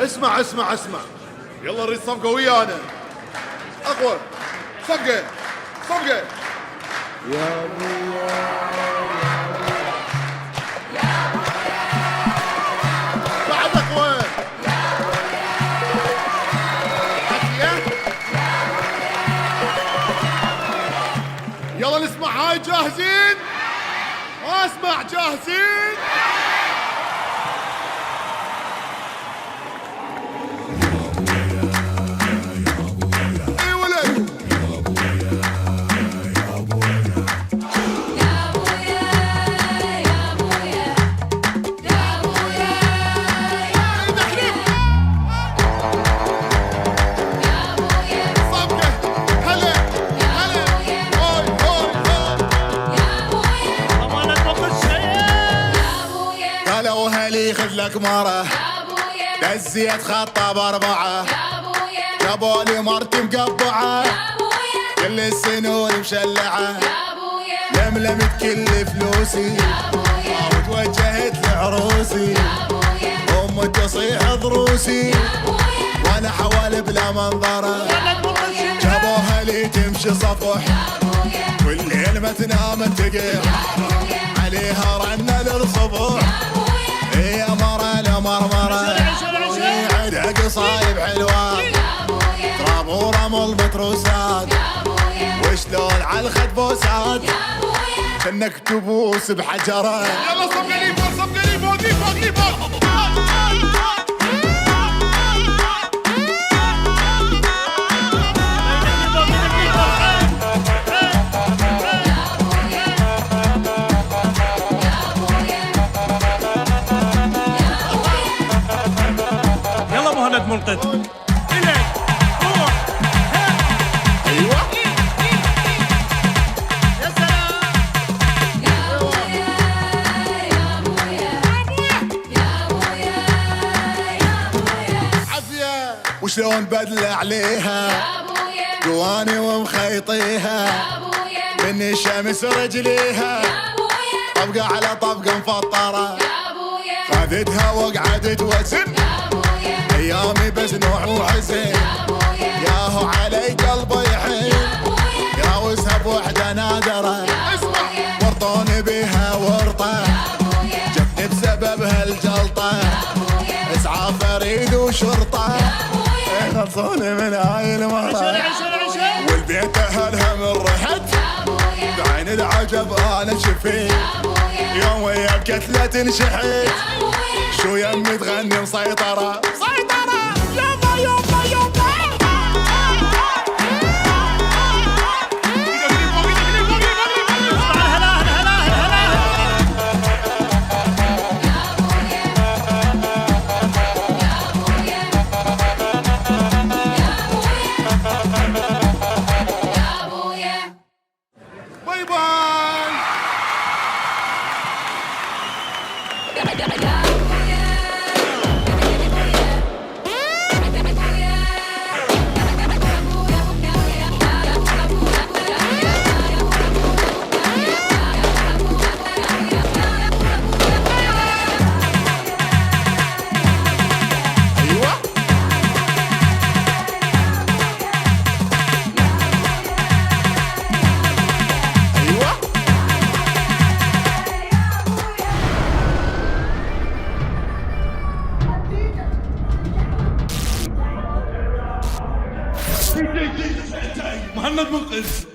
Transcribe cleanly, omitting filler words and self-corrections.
اسمع اسمع اسمع، يلا نريد صفقة ويانا. اقوى صفقة صفقة. يا ابويا بعد اقوى. يلا نسمع هاي، جاهزين؟ ما اسمع، جاهزين؟ اي ولد. قالوا هلي خذ لك مرة دزيت خطة بأربعة، جابوا لي مرتي مقبعة كل السنون مشلعة، لملمت كل فلوسي وتوجهت لعروسي، أم تصيح ضروسي وانا حوالي بلا منظرة، جابوها لي تمشي صفح والليل ما تنام تقيح عليها رنة للصبح، يا مرة لمرمرة عندها قصايب حلوات تراب ورمل بتروسات وشلون عالخد بوسات انك تبوس بحجرات. يلا صفقة لي فوق، صفقة لي فوق، لي فوق لي فوق. منقذ ايوه يا سلام يا ابويا يا ابويا يا ابويا يا ابويا عافية. وشلون بدل عليها يا ابويا جواني ومخيطيها يا ابويا من الشمس رجليها يا ابويا طبقة على طبقة مفطرة، يا ابويا خذتها وقعدت وزن يا ابويا ايامي بزنوع وحزن، ياهو علي قلبي يحن يراوسها بوحدة نادرة، ورطوني بها ورطة جتني بسببها الجلطة، اسعاف اريد وشرطة يخلصوني من هاي المرة، والبيت اهلها من رحت بعين العجب انا شفيت يوم ويا بكتلة تنشحت، شو يمي تغني مسيطرة مسيطرة يابا يابا يابا. باي باي. مهند منقذ.